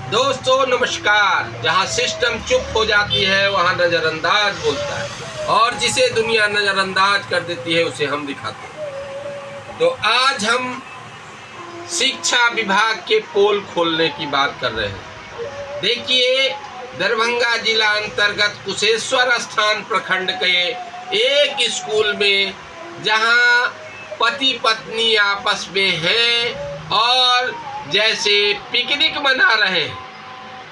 दोस्तों नमस्कार। जहाँ सिस्टम चुप हो जाती है वहाँ नज़रअंदाज बोलता है, और जिसे दुनिया नज़रअंदाज कर देती है उसे हम दिखाते हैं। तो आज हम शिक्षा विभाग के पोल खोलने की बात कर रहे हैं। देखिए, दरभंगा जिला अंतर्गत कुशेश्वर स्थान प्रखंड के एक स्कूल में जहाँ पति पत्नी आपस में हैं और जैसे पिकनिक मना रहे हैं,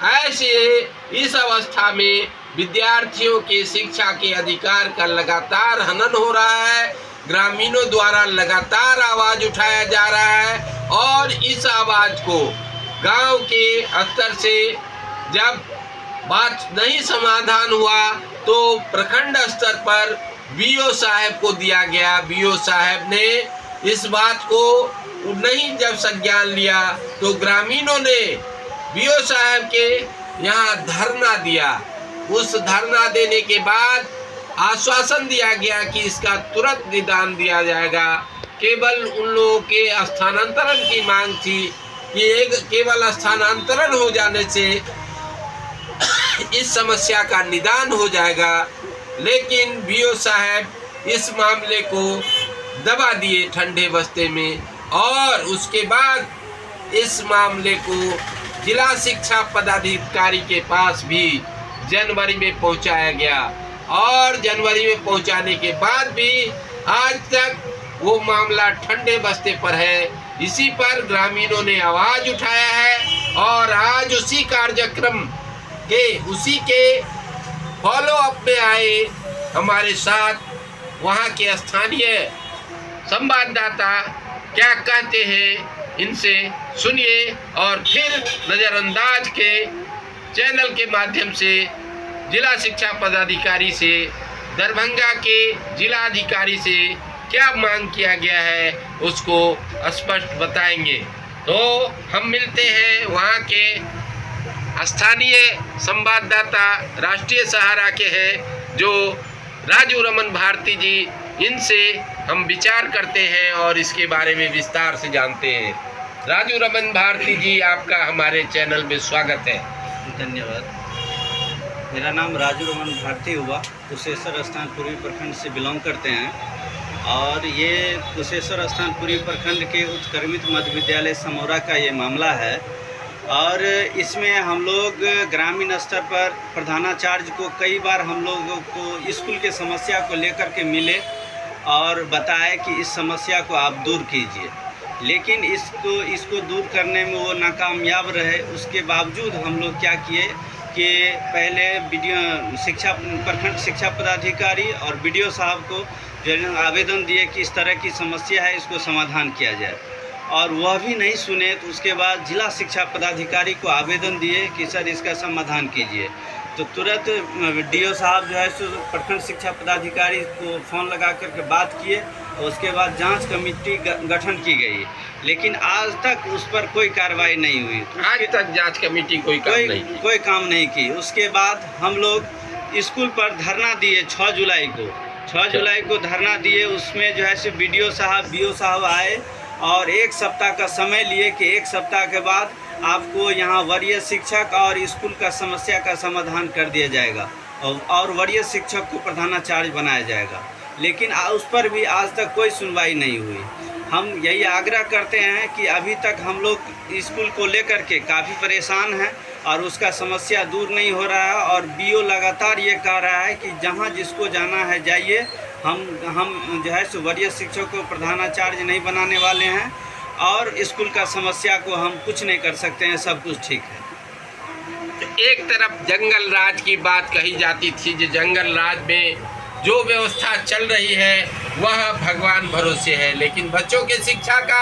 ऐसे इस अवस्था में विद्यार्थियों के शिक्षा के अधिकार का लगातार हनन हो रहा है। ग्रामीणों द्वारा लगातार आवाज उठाया जा रहा है और इस आवाज को गांव के स्तर से जब बात नहीं समाधान हुआ तो प्रखंड स्तर पर बीओ साहब को दिया गया। बीओ साहब ने इस बात को नहीं जब संज्ञान लिया तो ग्रामीणों ने बीओ साहब के यहाँ धरना दिया। उस धरना देने के बाद आश्वासन दिया गया कि इसका तुरंत निदान दिया जाएगा। केवल उन लोगों के स्थानांतरण की मांग थी कि केवल स्थानांतरण हो जाने से इस समस्या का निदान हो जाएगा, लेकिन बीओ साहब इस मामले को दबा दिए ठंडे बस्ते में और उसके बाद इस मामले को जिला शिक्षा पदाधिकारी के पास भी जनवरी में पहुंचाया गया और जनवरी में पहुंचाने के बाद भी आज तक वो मामला ठंडे बस्ते पर है। इसी पर ग्रामीणों ने आवाज उठाया है और आज उसी कार्यक्रम के उसी के फॉलो अप में आए हमारे साथ वहाँ के स्थानीय संवाददाता क्या कहते हैं, इनसे सुनिए और फिर नज़रअंदाज के चैनल के माध्यम से जिला शिक्षा पदाधिकारी से, दरभंगा के जिला अधिकारी से क्या मांग किया गया है उसको स्पष्ट बताएंगे। तो हम मिलते हैं वहाँ के स्थानीय संवाददाता राष्ट्रीय सहारा के हैं जो राजू रमन भारती जी, इनसे हम विचार करते हैं और इसके बारे में विस्तार से जानते हैं। राजू रमन भारती जी, आपका हमारे चैनल में स्वागत है। धन्यवाद। मेरा नाम राजू रमन भारती हुआ, कुशेश्वर स्थान पूर्वी प्रखंड से बिलोंग करते हैं और ये कुशेश्वर स्थान पूर्वी प्रखंड के उत्क्रमित मध्य विद्यालय समौरा का ये मामला है और इसमें हम लोग ग्रामीण स्तर पर प्रधानाचार्य को कई बार हम लोगों को स्कूल के समस्या को लेकर के मिले और बताए कि इस समस्या को आप दूर कीजिए, लेकिन इसको दूर करने में वो नाकामयाब रहे। उसके बावजूद हम लोग क्या किए कि पहले प्रखंड शिक्षा पदाधिकारी और बीडीओ साहब को जो आवेदन दिए कि इस तरह की समस्या है, इसको समाधान किया जाए, और वह भी नहीं सुने। तो उसके बाद जिला शिक्षा पदाधिकारी को आवेदन दिए कि सर इसका समाधान कीजिए। तो तुरंत डीओ साहब जो है सो प्रखंड शिक्षा पदाधिकारी को फ़ोन लगा करके बात किए और उसके बाद जांच कमेटी गठन की गई, लेकिन आज तक उस पर कोई कार्रवाई नहीं हुई। आज तक जांच कमेटी कोई काम नहीं की। उसके बाद हम लोग स्कूल पर धरना दिए 6 जुलाई को धरना दिए। उसमें जो है सो बीडीओ साहब बीओ साहब आए और 1 सप्ताह का समय लिए कि 1 सप्ताह के बाद आपको यहाँ वरीय शिक्षक और स्कूल का समस्या का समाधान कर दिया जाएगा और वरीय शिक्षक को प्रधानाचार्य बनाया जाएगा, लेकिन उस पर भी आज तक कोई सुनवाई नहीं हुई। हम यही आग्रह करते हैं कि अभी तक हम लोग स्कूल को लेकर के काफ़ी परेशान हैं और उसका समस्या दूर नहीं हो रहा है और बीओ लगातार ये कह रहा है कि जहाँ जिसको जाना है जाइए, हम जो है सो वरीय शिक्षक को प्रधानाचार्य नहीं बनाने वाले हैं और स्कूल का समस्या को हम कुछ नहीं कर सकते हैं, सब कुछ ठीक है। एक तरफ जंगल राज की बात कही जाती थी, जो जंगल राज में जो व्यवस्था चल रही है वह भगवान भरोसे है, लेकिन बच्चों के शिक्षा का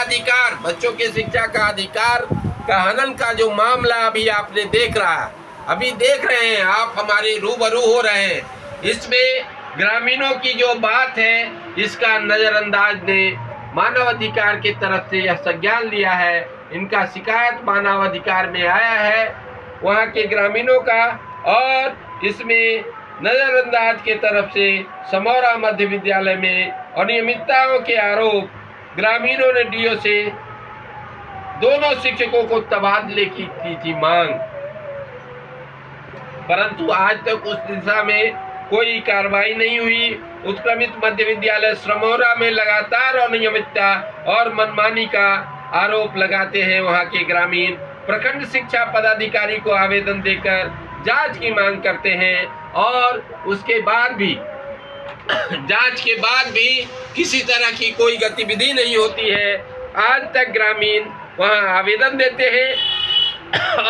अधिकार का हनन का जो मामला अभी आपने देख रहे हैं, आप हमारे रूबरू हो रहे हैं। इसमें ग्रामीणों की जो बात है इसका नज़रअंदाज ने मानव अधिकार की तरफ से यह संज्ञान लिया है। इनका शिकायत मानव अधिकार में आया है वहाँ के ग्रामीणों का, और इसमें नज़रअंदाज के तरफ से समौरा मध्य विद्यालय में अनियमितताओं के आरोप ग्रामीणों ने डीओ से दोनों शिक्षकों को तबादले की थी मांग, परंतु आज तक उस दिशा में कोई कार्रवाई नहीं हुई। उत्क्रमित मध्य विद्यालय श्रमोरा में लगातार अनियमितता और मनमानी का आरोप लगाते हैं वहां के ग्रामीण। प्रखंड शिक्षा पदाधिकारी को आवेदन देकर जांच की मांग करते हैं और उसके बाद भी जांच के बाद भी किसी तरह की कोई गतिविधि नहीं होती है। आज तक ग्रामीण वहां आवेदन देते हैं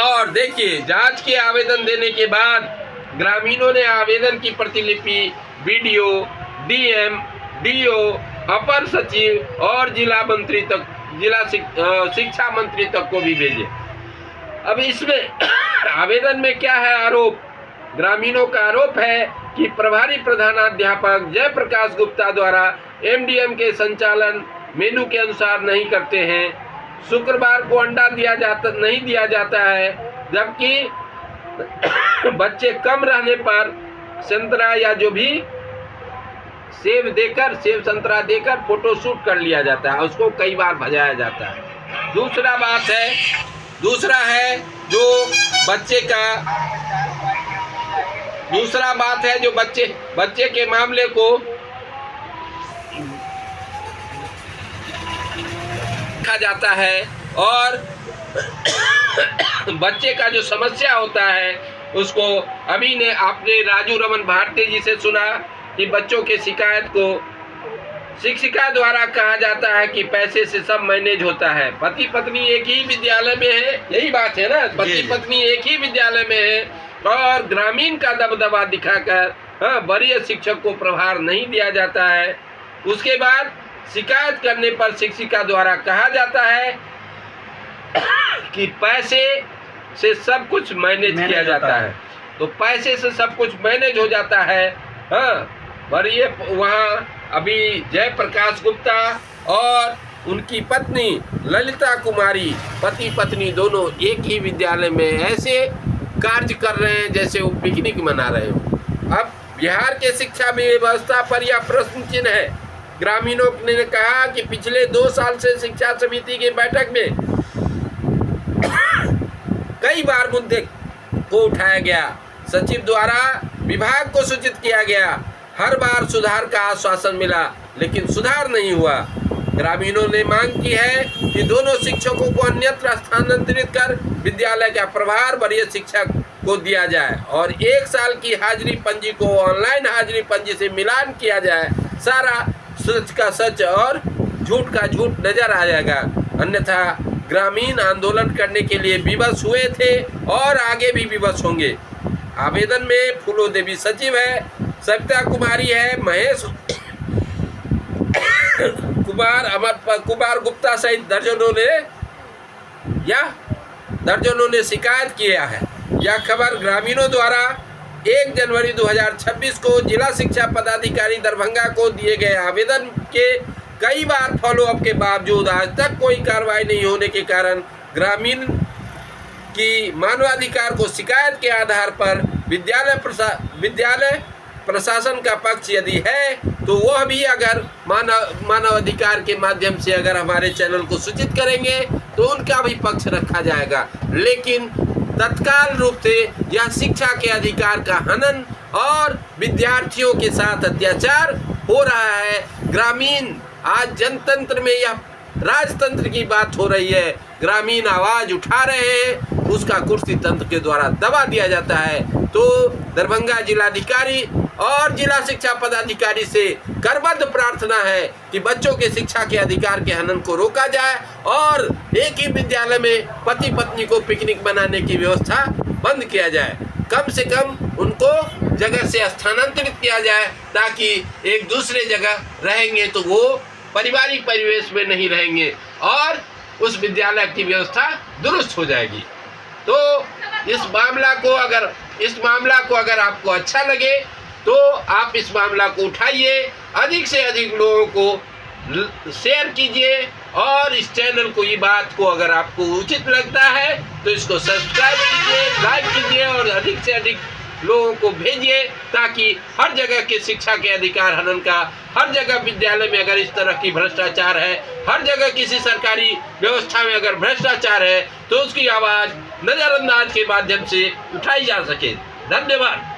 और देखिए, जांच के आवेदन देने के बाद ग्रामीणों ने आवेदन की प्रतिलिपि बीडीओ, डीएम, डीओ, अपर सचिव और जिला शिक्षा मंत्री तक को भी भेजे। अब इसमें आवेदन में क्या है आरोप? ग्रामीणों का आरोप है कि प्रभारी प्रधानाध्यापक जयप्रकाश गुप्ता द्वारा एमडीएम के संचालन मेनू के अनुसार नहीं करते हैं। शुक्रवार को अंडा नहीं दिया जाता है, जबकि बच्चे कम रहने पर संतरा या जो भी सेब संतरा देकर फोटोशूट कर लिया जाता है, उसको कई बार भजाया जाता है। दूसरा है जो बच्चे के मामले को देखा जाता है और बच्चे का जो समस्या होता है उसको आपने राजू रमन भारती जी से सुना कि बच्चों के शिकायत को शिक्षिका द्वारा कहा जाता है कि पैसे से सब मैनेज होता है। पति पत्नी एक ही विद्यालय में है, यही बात है ना, पति पत्नी एक ही विद्यालय में है और ग्रामीण का दबदबा दिखाकर वरीय शिक्षक को प्रभार नहीं दिया जाता है। उसके बाद शिकायत करने पर शिक्षिका द्वारा कहा जाता है कि पैसे से सब कुछ मैनेज किया जाता है। तो पैसे से सब कुछ मैनेज हो जाता है। वरीय वहाँ अभी जयप्रकाश गुप्ता और उनकी पत्नी ललिता कुमारी, पति पत्नी दोनों एक ही विद्यालय में ऐसे कार्य कर रहे हैं जैसे वो पिकनिक मना रहे हो। अब बिहार के शिक्षा व्यवस्था पर यह प्रश्न चिन्ह है। ग्रामीणों ने कहा कि पिछले 2 साल से शिक्षा समिति की बैठक में कई बार मुद्दे को उठाया गया, सचिव द्वारा विभाग को सूचित किया गया, हर बार सुधार का आश्वासन मिला लेकिन सुधार नहीं हुआ। ग्रामीणों ने मांग की है कि दोनों शिक्षकों को अन्यत्र स्थानांतरित कर विद्यालय का प्रभार वरीय शिक्षक को दिया जाए और 1 साल की हाजिरी पंजी को ऑनलाइन हाजिरी पंजी से मिलान किया जाए। सारा सच का सच और झूठ का झूठ नजर आ जाएगा, अन्यथा ग्रामीण आंदोलन करने के लिए विवश हुए थे और आगे भी विवश होंगे। आवेदन में फूलो देवी सचिव है, सविता कुमारी है, महेश कुमार गुप्ता सहित दर्जनों ने शिकायत किया है। यह खबर ग्रामीणों द्वारा 1 जनवरी 2026 को जिला शिक्षा पदाधिकारी दरभंगा को दिए गए आवेदन के कई बार फॉलोअप के बावजूद आज तक कोई कार्रवाई नहीं होने के कारण ग्रामीण की मानवाधिकार को शिकायत के आधार पर विद्यालय प्रशासन का पक्ष यदि है तो वह भी अगर मानवाधिकार के माध्यम से अगर हमारे चैनल को सूचित करेंगे तो उनका भी पक्ष रखा जाएगा। लेकिन तत्काल रूप से यह शिक्षा के अधिकार का हनन और विद्यार्थियों के साथ अत्याचार हो रहा है। ग्रामीण आज जनतंत्र में यह राजतंत्र की बात हो रही है। ग्रामीण आवाज उठा रहे हैं, उसका कुर्सी तंत्र के द्वारा दबा दिया जाता है। तो दरभंगा जिलाधिकारी और जिला शिक्षा पदाधिकारी से करबद्ध प्रार्थना है कि बच्चों के शिक्षा के अधिकार के हनन को रोका जाए और एक ही विद्यालय में पति पत्नी को पिकनिक मनाने की व्यवस्था बंद किया जाए। कम से कम उनको जगह से स्थानांतरित किया जाए ताकि एक दूसरे जगह रहेंगे तो वो पारिवारिक परिवेश में नहीं रहेंगे और उस विद्यालय की व्यवस्था दुरुस्त हो जाएगी। तो इस मामला को अगर आपको अच्छा लगे तो आप इस मामला को उठाइए, अधिक से अधिक लोगों को शेयर कीजिए और इस चैनल को, ये बात को अगर आपको उचित लगता है तो इसको सब्सक्राइब कीजिए, लाइक कीजिए और अधिक से अधिक लोगों को भेजिए ताकि हर जगह के शिक्षा के अधिकार हनन का, हर जगह विद्यालय में अगर इस तरह की भ्रष्टाचार है, हर जगह किसी सरकारी व्यवस्था में अगर भ्रष्टाचार है तो उसकी आवाज़ नज़रअंदाज के माध्यम से उठाई जा सके। धन्यवाद।